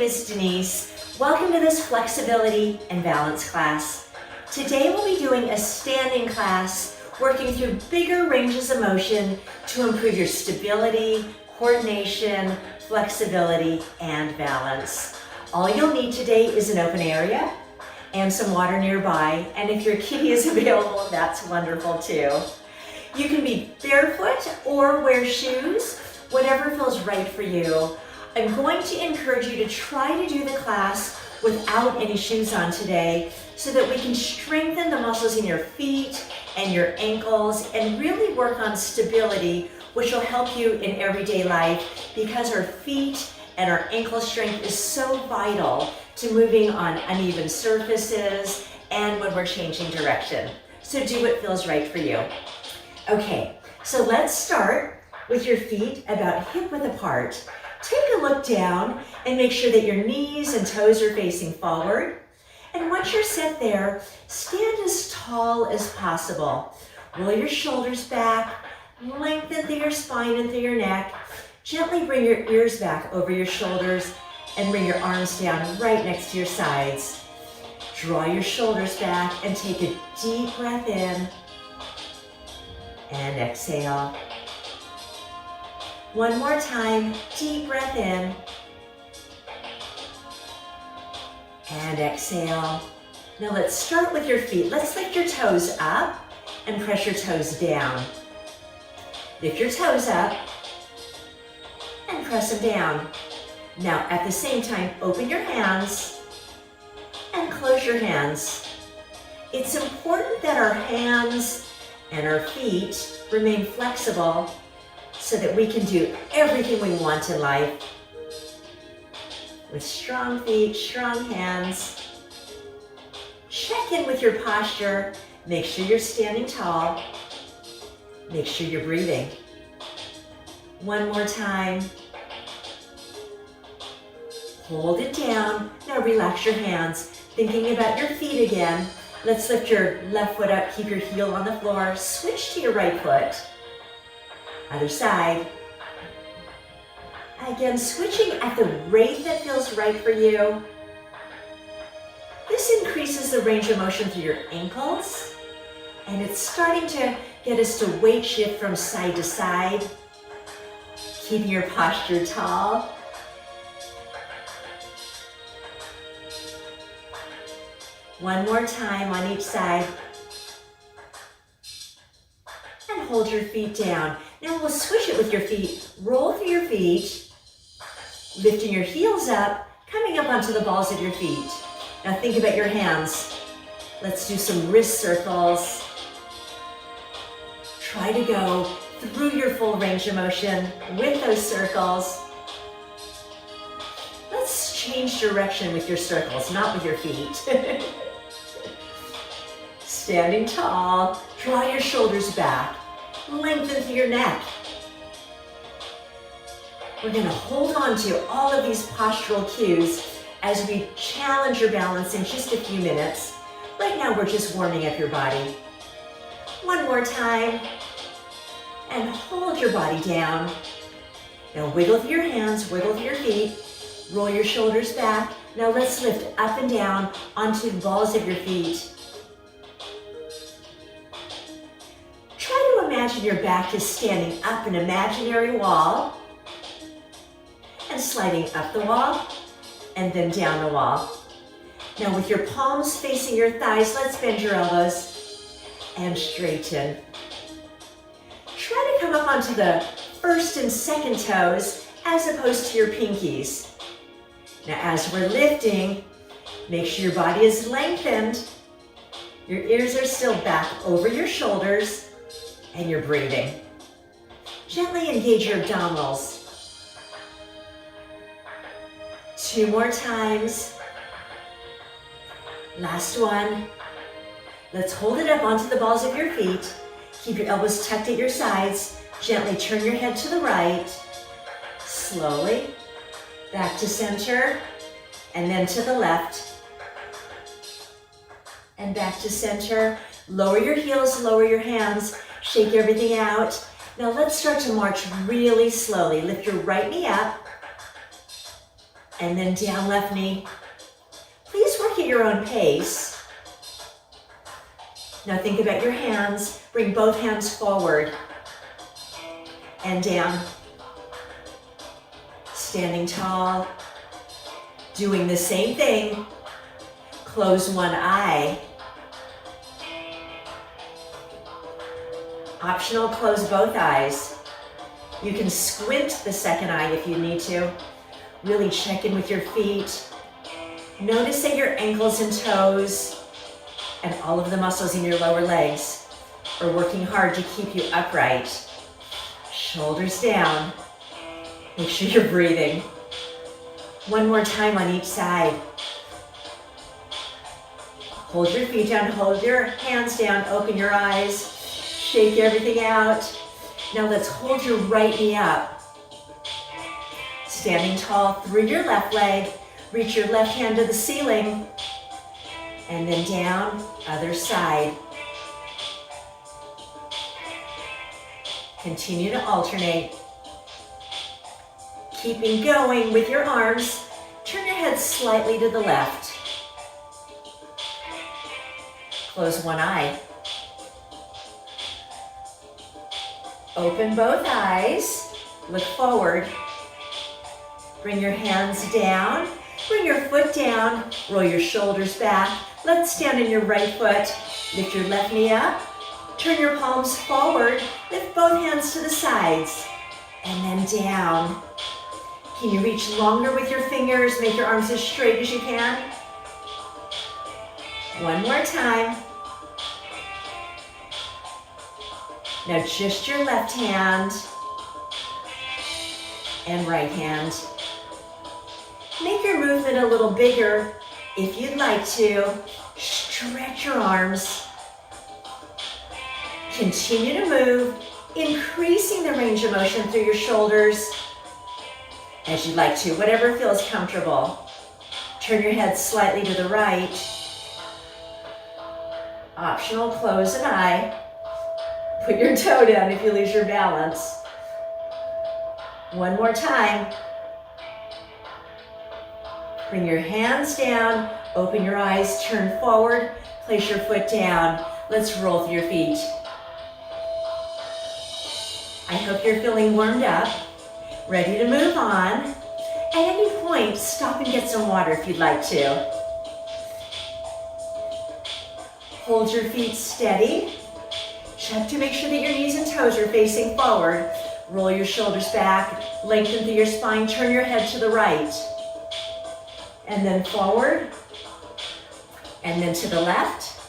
is Denise. Welcome to this flexibility and balance class. Today we'll be doing a standing class, working through bigger ranges of motion to improve your stability, coordination, flexibility, and balance. All you'll need today is an open area and some water nearby, and if your kitty is available, that's wonderful too. You can be barefoot or wear shoes, whatever feels right for you. I'm going to encourage you to try to do the class without any shoes on today so that we can strengthen the muscles in your feet and your ankles and really work on stability, which will help you in everyday life because our feet and our ankle strength is so vital to moving on uneven surfaces and when we're changing direction. So do what feels right for you. Okay, so let's start with your feet about hip-width apart. Take a look down and make sure that your knees and toes are facing forward. And once you're set there, stand as tall as possible. Roll your shoulders back, lengthen through your spine and through your neck. Gently bring your ears back over your shoulders and bring your arms down right next to your sides. Draw your shoulders back and take a deep breath in and exhale. One more time, deep breath in and exhale. Now let's start with your feet. Let's lift your toes up and press your toes down. Lift your toes up and press them down. Now at the same time, open your hands and close your hands. It's important that our hands and our feet remain flexible so that we can do everything we want in life. With strong feet, strong hands. Check in with your posture. Make sure you're standing tall. Make sure you're breathing. One more time. Hold it down. Now relax your hands. Thinking about your feet again. Let's lift your left foot up. Keep your heel on the floor. Switch to your right foot. Other side. Again, switching at the rate that feels right for you. This increases the range of motion through your ankles, and it's starting to get us to weight shift from side to side, keeping your posture tall. One more time on each side. And hold your feet down. Now we'll switch it with your feet. Roll through your feet, lifting your heels up, coming up onto the balls of your feet. Now think about your hands. Let's do some wrist circles. Try to go through your full range of motion with those circles. Let's change direction with your circles, not with your feet. Standing tall, draw your shoulders back. Lengthen through your neck. We're going to hold on to all of these postural cues as we challenge your balance in just a few minutes. Right now, we're just warming up your body. One more time. And hold your body down. Now wiggle through your hands, wiggle through your feet. Roll your shoulders back. Now let's lift up and down onto the balls of your feet. Imagine your back is standing up an imaginary wall and sliding up the wall and then down the wall. Now with your palms facing your thighs, let's bend your elbows and straighten. Try to come up onto the first and second toes as opposed to your pinkies. Now as we're lifting, make sure your body is lengthened. Your ears are still back over your shoulders. And you're breathing. Gently engage your abdominals. 2 more times. Last one. Let's hold it up onto the balls of your feet. Keep your elbows tucked at your sides. Gently turn your head to the right. Slowly. Back to center. And then to the left. And back to center. Lower your heels, lower your hands. Shake everything out. Now let's start to march really slowly. Lift your right knee up. And then down left knee. Please work at your own pace. Now think about your hands. Bring both hands forward and down. Standing tall. Doing the same thing. Close one eye. Optional, close both eyes. You can squint the second eye if you need to. Really check in with your feet. Notice that your ankles and toes and all of the muscles in your lower legs are working hard to keep you upright. Shoulders down. Make sure you're breathing. One more time on each side. Hold your feet down, hold your hands down, open your eyes, shake everything out. Now let's hold your right knee up. Standing tall through your left leg, reach your left hand to the ceiling, and then down, other side. Continue to alternate. Keeping going with your arms, turn your head slightly to the left. Close one eye. Open both eyes, look forward. Bring your hands down, bring your foot down, roll your shoulders back. Let's stand on your right foot. Lift your left knee up, turn your palms forward, lift both hands to the sides, and then down. Can you reach longer with your fingers? Make your arms as straight as you can. One more time. Now just your left hand and right hand. Make your movement a little bigger if you'd like to. Stretch your arms. Continue to move, increasing the range of motion through your shoulders as you'd like to, whatever feels comfortable. Turn your head slightly to the right. Optional, close an eye. Put your toe down if you lose your balance. One more time. Bring your hands down, open your eyes, turn forward, place your foot down. Let's roll through your feet. I hope you're feeling warmed up, ready to move on. At any point, stop and get some water if you'd like to. Hold your feet steady. Check to make sure that your knees and toes are facing forward. Roll your shoulders back, lengthen through your spine, turn your head to the right. And then forward, and then to the left.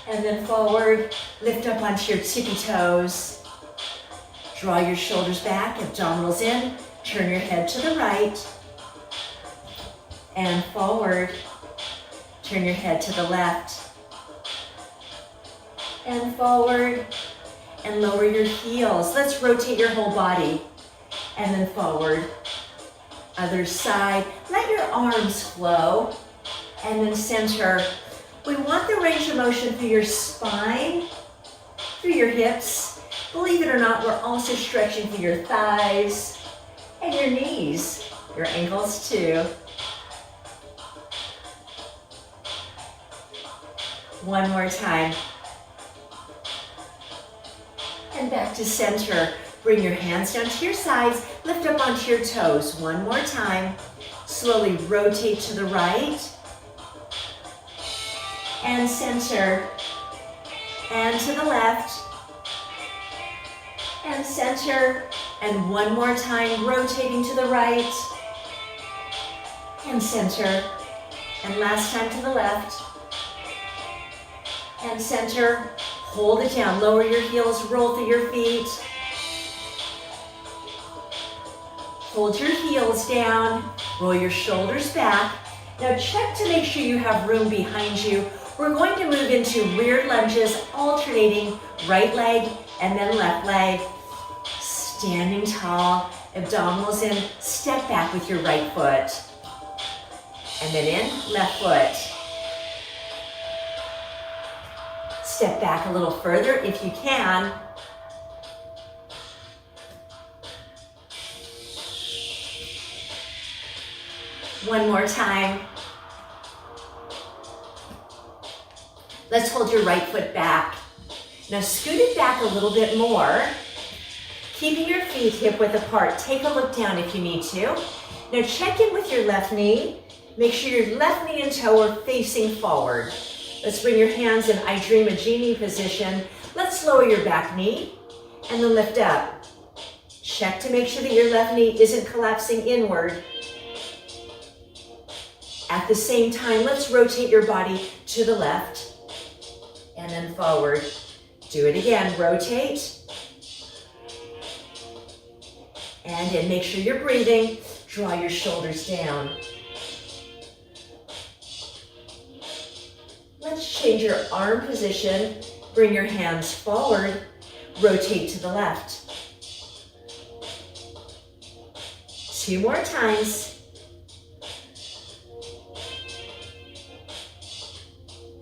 And then forward, lift up onto your tippy toes. Draw your shoulders back, abdominals in, turn your head to the right. And forward, turn your head to the left. And forward, and lower your heels. Let's rotate your whole body. And then forward. Other side. Let your arms flow. And then center. We want the range of motion through your spine, through your hips. Believe it or not, we're also stretching through your thighs and your knees, your ankles too. One more time. And back to center. Bring your hands down to your sides. Lift up onto your toes. One more time. Slowly rotate to the right. And center. And to the left. And center. And one more time, rotating to the right. And center. And last time to the left. And center. Hold it down, lower your heels, roll through your feet. Hold your heels down, roll your shoulders back. Now check to make sure you have room behind you. We're going to move into rear lunges, alternating right leg and then left leg. Standing tall, abdominals in, step back with your right foot. And then in, left foot. Step back a little further if you can. One more time. Let's hold your right foot back. Now scoot it back a little bit more. Keeping your feet hip width apart. Take a look down if you need to. Now check in with your left knee. Make sure your left knee and toe are facing forward. Let's bring your hands in I Dream a Genie position. Let's lower your back knee and then lift up. Check to make sure that your left knee isn't collapsing inward. At the same time, let's rotate your body to the left and then forward. Do it again, rotate. And then make sure you're breathing. Draw your shoulders down. Let's change your arm position. Bring your hands forward. Rotate to the left. 2 more times.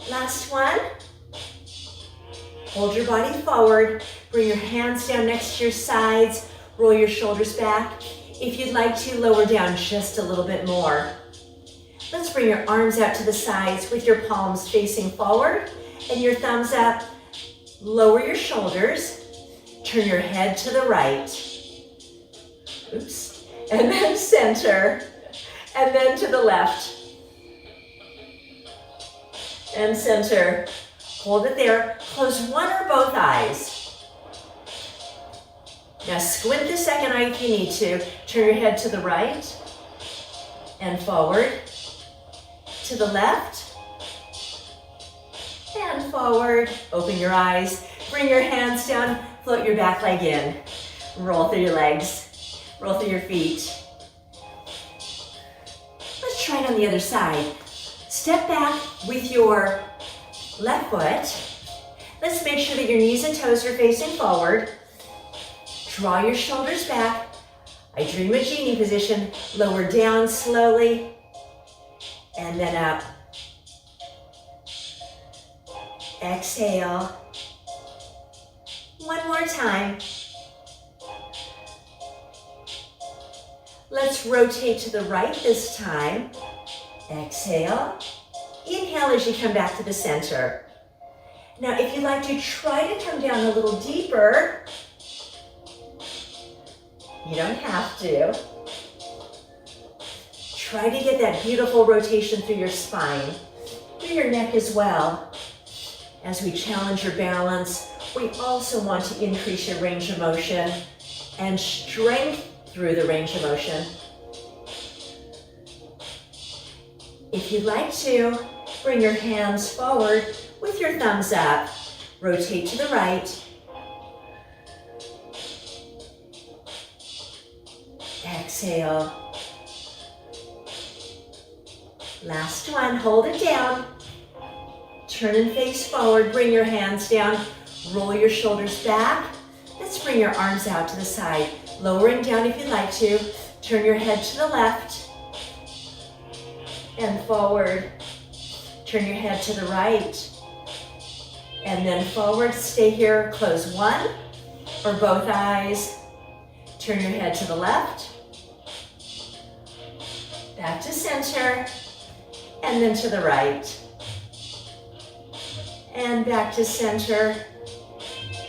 Last one. Hold your body forward. Bring your hands down next to your sides. Roll your shoulders back. If you'd like to, lower down just a little bit more. Let's bring your arms out to the sides with your palms facing forward and your thumbs up. Lower your shoulders. Turn your head to the right. Oops. And then center. And then to the left. And center. Hold it there. Close one or both eyes. Now squint the second eye if you need to. Turn your head to the right and forward. To the left and forward. Open your eyes. Bring your hands down. Float your back leg in. Roll through your legs. Roll through your feet. Let's try it on the other side. Step back with your left foot. Let's make sure that your knees and toes are facing forward. Draw your shoulders back. I Dream a Genie position. Lower down slowly. And then up. Exhale. One more time. Let's rotate to the right this time. Exhale. Inhale as you come back to the center. Now, if you'd like to try to come down a little deeper, you don't have to. Try to get that beautiful rotation through your spine, through your neck as well. As we challenge your balance, we also want to increase your range of motion and strength through the range of motion. If you'd like to, bring your hands forward with your thumbs up. Rotate to the right. Exhale. Last one, hold it down. Turn and face forward, bring your hands down. Roll your shoulders back. Let's bring your arms out to the side. Lowering down if you'd like to. Turn your head to the left and forward. Turn your head to the right and then forward. Stay here, close one or both eyes. Turn your head to the left, back to center, and then to the right. And back to center,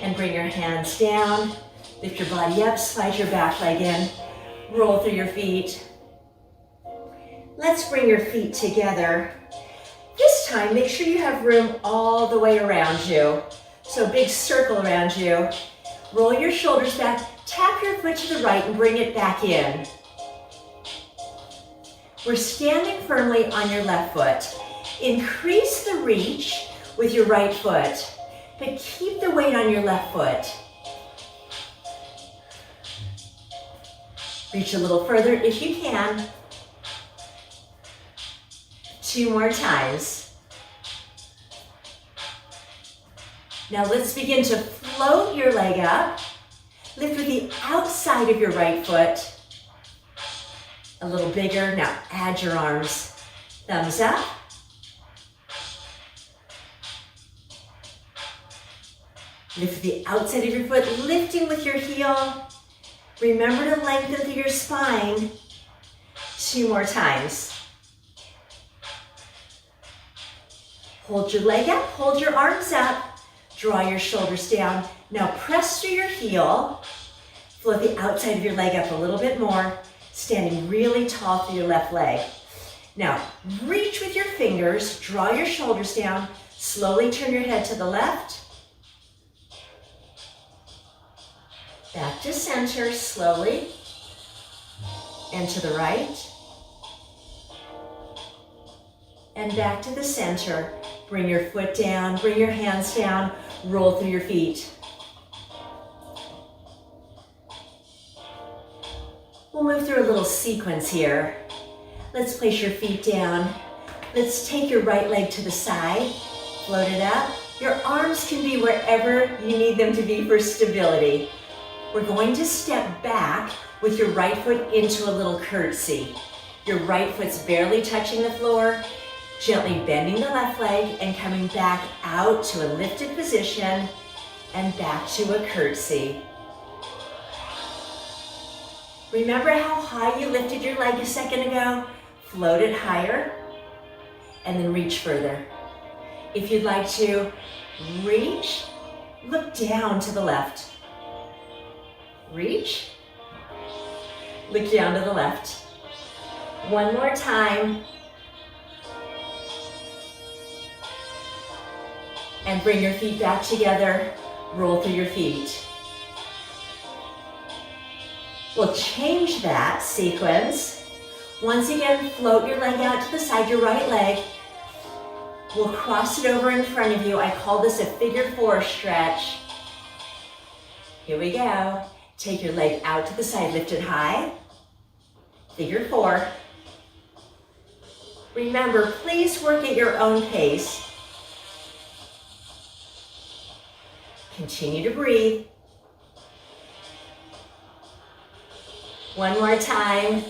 and bring your hands down. Lift your body up, slide your back leg in, roll through your feet. Let's bring your feet together. This time, make sure you have room all the way around you. So big circle around you. Roll your shoulders back, tap your foot to the right and bring it back in. We're standing firmly on your left foot. Increase the reach with your right foot, but keep the weight on your left foot. Reach a little further if you can. 2 more times. Now let's begin to float your leg up. Lift with the outside of your right foot. A little bigger. Now add your arms. Thumbs up. Lift the outside of your foot, lifting with your heel. Remember to lengthen through your spine. 2 more times. Hold your leg up, hold your arms up, draw your shoulders down. Now press through your heel, float the outside of your leg up a little bit more, standing really tall through your left leg. Now, reach with your fingers, draw your shoulders down, slowly turn your head to the left, back to center slowly, and to the right, and back to the center. Bring your foot down, bring your hands down, roll through your feet. We'll move through a little sequence here. Let's place your feet down. Let's take your right leg to the side, float it up. Your arms can be wherever you need them to be for stability. We're going to step back with your right foot into a little curtsy. Your right foot's barely touching the floor, gently bending the left leg and coming back out to a lifted position and back to a curtsy. Remember how high you lifted your leg a second ago? Float it higher and then reach further. If you'd like to reach, look down to the left. Reach, look down to the left. One more time. And bring your feet back together, roll through your feet. We'll change that sequence. Once again, float your leg out to the side, your right leg. We'll cross it over in front of you. I call this a figure four stretch. Here we go. Take your leg out to the side, lift it high. Figure four. Remember, please work at your own pace. Continue to breathe. One more time.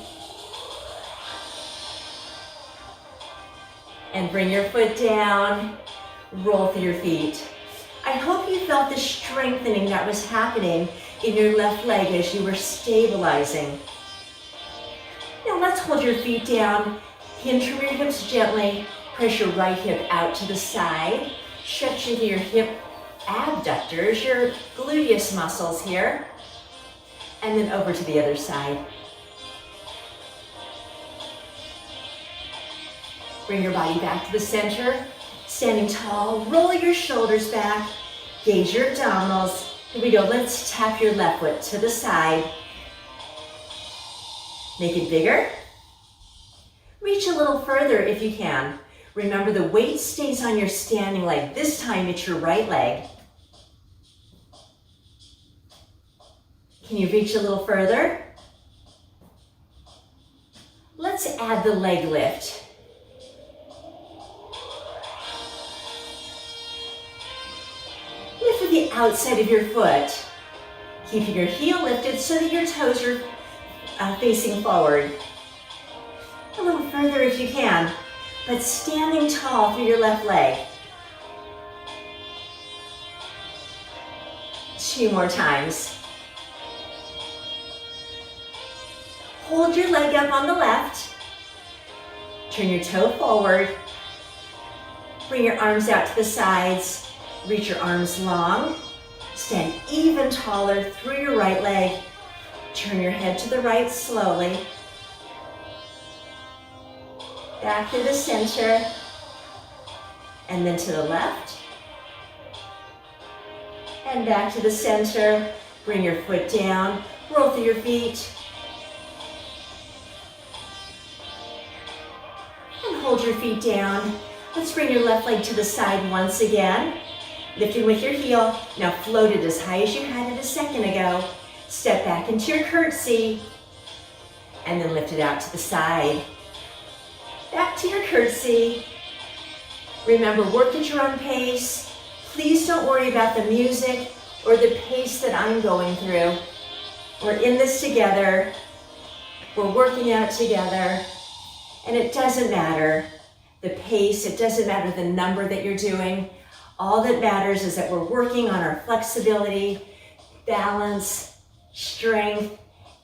And bring your foot down, roll through your feet. I hope you felt the strengthening that was happening in your left leg as you were stabilizing. Now let's hold your feet down, hinge from your hips gently, press your right hip out to the side, stretch into your hip abductors, your gluteus muscles here, and then over to the other side. Bring your body back to the center, standing tall, roll your shoulders back, gaze your abdominals. Here we go, let's tap your left foot to the side. Make it bigger. Reach a little further if you can. Remember, the weight stays on your standing leg. This time it's your right leg. Can you reach a little further? Let's add the leg lift. Lift with the outside of your foot, keeping your heel lifted so that your toes are facing forward. A little further if you can, but standing tall through your left leg. 2 more times. Hold your leg up on the left. Turn your toe forward. Bring your arms out to the sides. Reach your arms long. Stand even taller through your right leg. Turn your head to the right slowly. Back to the center. And then to the left. And back to the center. Bring your foot down. Roll through your feet. And hold your feet down. Let's bring your left leg to the side once again. Lifting with your heel. Now float it as high as you had it a second ago. Step back into your curtsy. And then lift it out to the side. Back to your curtsy. Remember, work at your own pace. Please don't worry about the music or the pace that I'm going through. We're in this together. We're working out together. And it doesn't matter the pace, it doesn't matter the number that you're doing. All that matters is that we're working on our flexibility, balance, strength,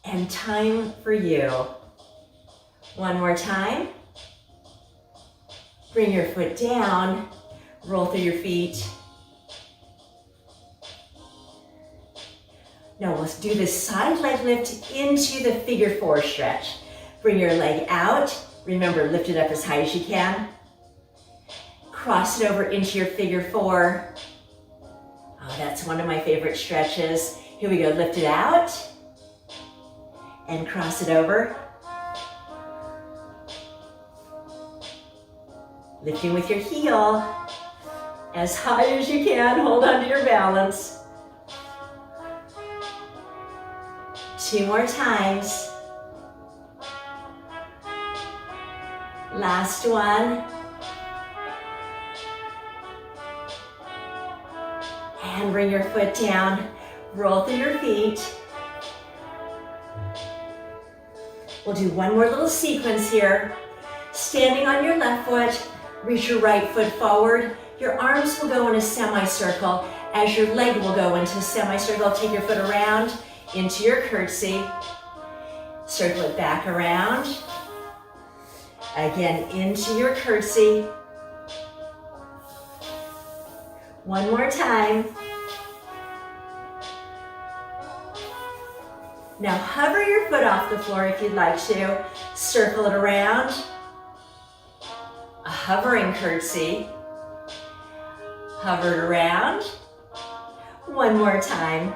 and time for you. One more time. Bring your foot down, Roll through your feet. Now let's do this side leg lift into the figure four stretch. Bring your leg out. Remember, lift it up as high as you can. Cross it over into your figure four. Oh, that's one of my favorite stretches. Here we go, lift it out. And cross it over. Lifting with your heel. As high as you can, hold on to your balance. 2 more times. Last one. And bring your foot down. Roll through your feet. We'll do one more little sequence here. Standing on your left foot, reach your right foot forward. Your arms will go in a semicircle as your leg will go into a semicircle. Take your foot around into your curtsy. Circle it back around. Again, into your curtsy. One more time. Now hover your foot off the floor if you'd like to. Circle it around. A hovering curtsy. Hover it around. One more time.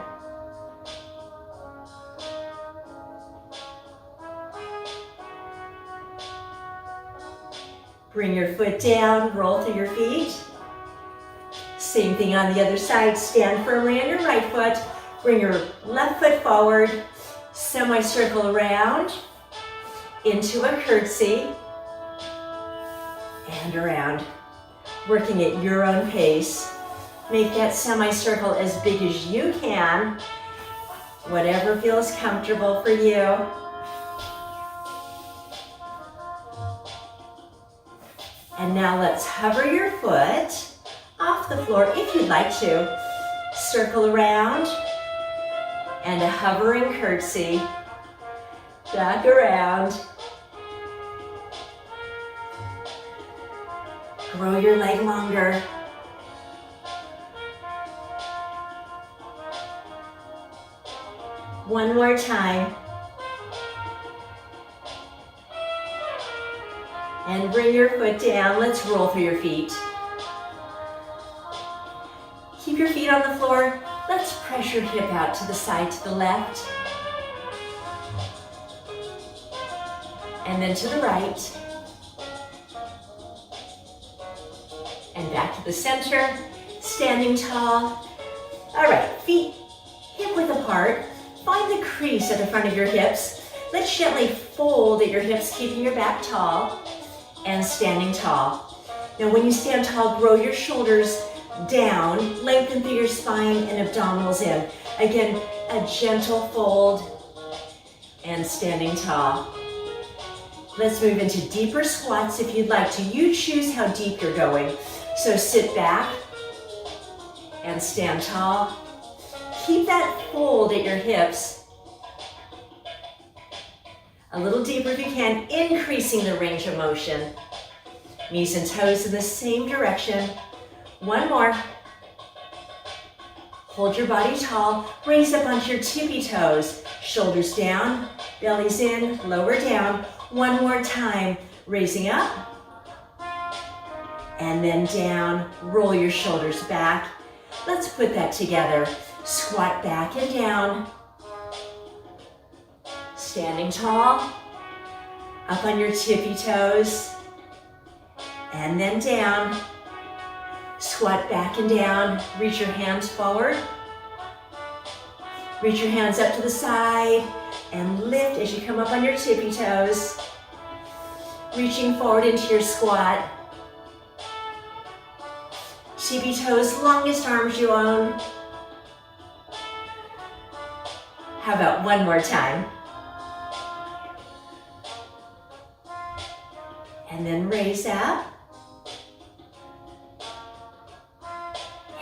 Bring your foot down, roll through your feet. Same thing on the other side. Stand firmly on your right foot. Bring your left foot forward. Semicircle around. Into a curtsy. And around. Working at your own pace. Make that semicircle as big as you can. Whatever feels comfortable for you. And now let's hover your foot off the floor if you'd like to. Circle around and a hovering curtsy. Back around. Grow your leg longer. One more time. And bring your foot down. Let's roll through your feet. Keep your feet on the floor. Let's press your hip out to the side, to the left. And then to the right. And back to the center. Standing tall. All right, feet hip width apart. Find the crease at the front of your hips. Let's gently fold at your hips, keeping your back tall. And standing tall. Now when you stand tall, grow your shoulders down, lengthen through your spine and abdominals in. Again, a gentle fold and standing tall. Let's move into deeper squats if you'd like to. You choose how deep you're going. So sit back and stand tall. Keep that fold at your hips. A little deeper if you can, increasing the range of motion. Knees and toes in the same direction. One more. Hold your body tall. Raise up onto your tippy toes. Shoulders down, bellies in, lower down. One more time. Raising up. And then down. Roll your shoulders back. Let's put that together. Squat back and down. Standing tall, up on your tippy toes, and then down. Squat back and down, reach your hands forward. Reach your hands up to the side and lift as you come up on your tippy toes. Reaching forward into your squat. Tippy toes, longest arms you own. How about one more time? And then raise up.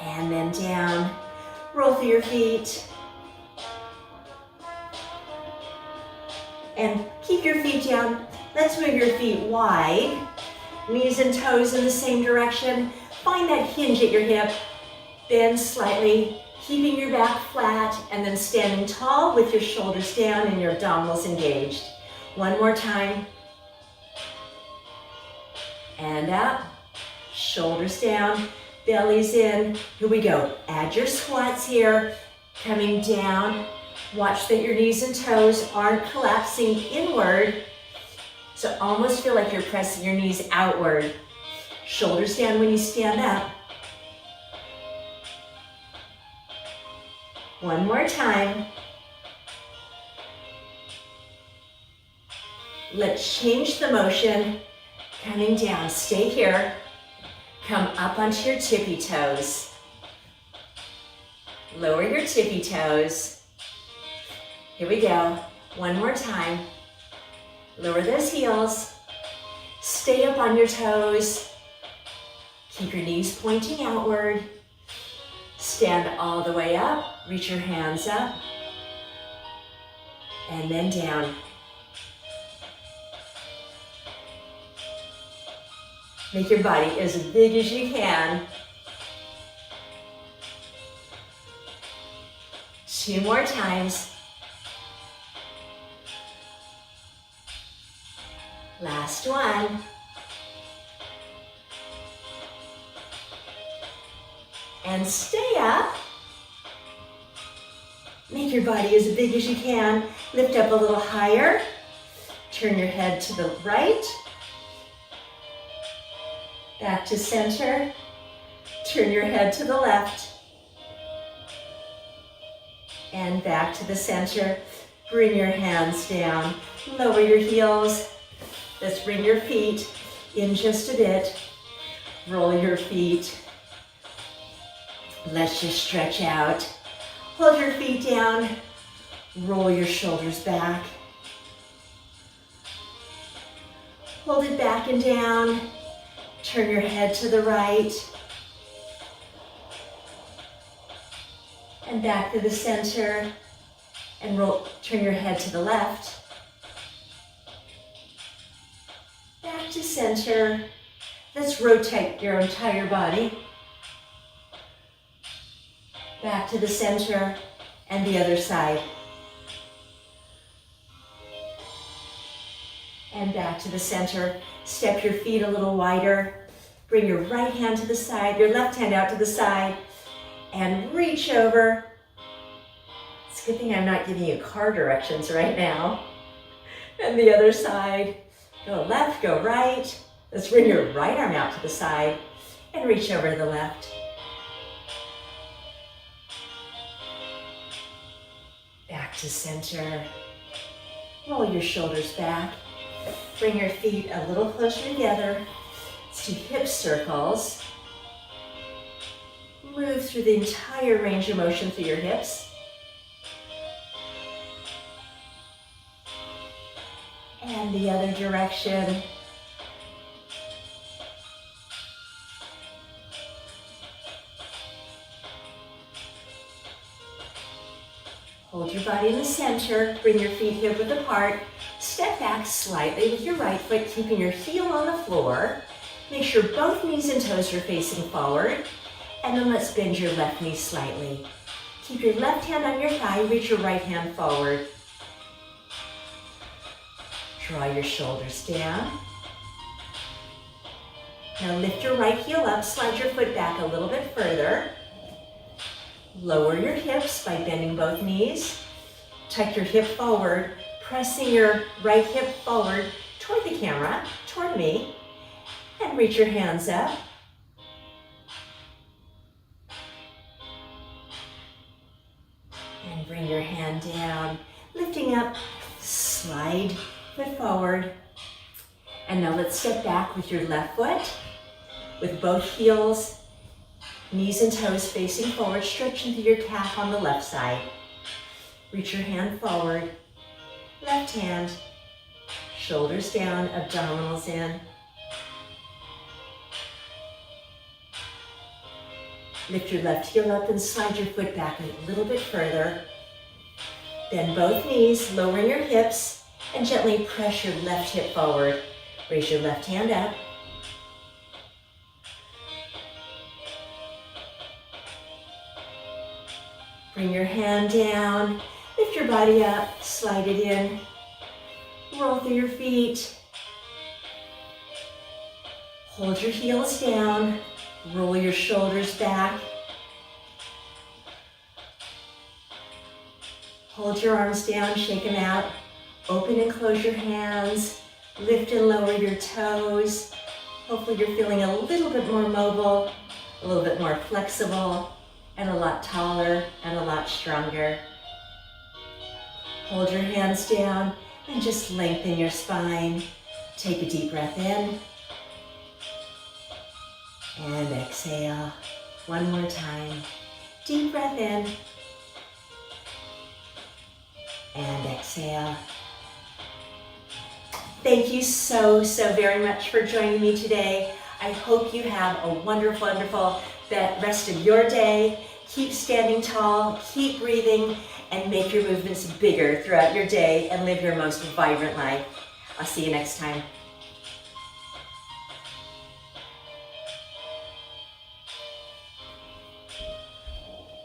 And then down. Roll through your feet. And keep your feet down. Let's move your feet wide. Knees and toes in the same direction. Find that hinge at your hip. Bend slightly, keeping your back flat, and then standing tall with your shoulders down and your abdominals engaged. One more time. And up, shoulders down, belly's in. Here we go. Add your squats here, coming down. Watch that your knees and toes aren't collapsing inward. So almost feel like you're pressing your knees outward. Shoulders down when you stand up. One more time. Let's change the motion. Coming down, stay here. Come up onto your tippy toes. Lower your tippy toes. Here we go. One more time. Lower those heels. Stay up on your toes. Keep your knees pointing outward. Stand all the way up. Reach your hands up. And then down. Make your body as big as you can. 2 more times. Last one. And stay up. Make your body as big as you can. Lift up a little higher. Turn your head to the right. Back to center. Turn your head to the left. And back to the center. Bring your hands down. Lower your heels. Let's bring your feet in just a bit. Roll your feet. Let's just stretch out. Hold your feet down. Roll your shoulders back. Hold it back and down. Turn your head to the right. And back to the center. And turn your head to the left. Back to center. Let's rotate your entire body. Back to the center and the other side. And back to the center. Step your feet a little wider. Bring your right hand to the side, your left hand out to the side, and reach over. It's a good thing I'm not giving you car directions right now. And the other side. Go left, go right. Let's bring your right arm out to the side and reach over to the left. Back to center. Roll your shoulders back. Bring your feet a little closer together. Let's do hip circles. Move through the entire range of motion through your hips. And the other direction. Hold your body in the center. Bring your feet hip width apart. Step back slightly with your right foot, keeping your heel on the floor. Make sure both knees and toes are facing forward. And then let's bend your left knee slightly. Keep your left hand on your thigh, reach your right hand forward. Draw your shoulders down. Now lift your right heel up, slide your foot back a little bit further. Lower your hips by bending both knees. Tuck your hip forward, pressing your right hip forward toward the camera, toward me, and reach your hands up. And bring your hand down, lifting up, slide foot forward. And now let's step back with your left foot, with both heels, knees and toes facing forward, stretching through your calf on the left side. Reach your hand forward, left hand, shoulders down, abdominals in. Lift your left heel up and slide your foot back a little bit further. Bend both knees, lowering your hips, and gently press your left hip forward. Raise your left hand up. Bring your hand down, lift your body up, slide it in, roll through your feet. Hold your heels down, roll your shoulders back. Hold your arms down, shake them out. Open and close your hands, lift and lower your toes. Hopefully you're feeling a little bit more mobile, a little bit more flexible, and a lot taller and a lot stronger. Hold your hands down and just lengthen your spine. Take a deep breath in and exhale. One more time. Deep breath in and exhale. Thank you so very much for joining me today. I hope you have a wonderful rest of your day. Keep standing tall, keep breathing, and make your movements bigger throughout your day and live your most vibrant life. I'll see you next time.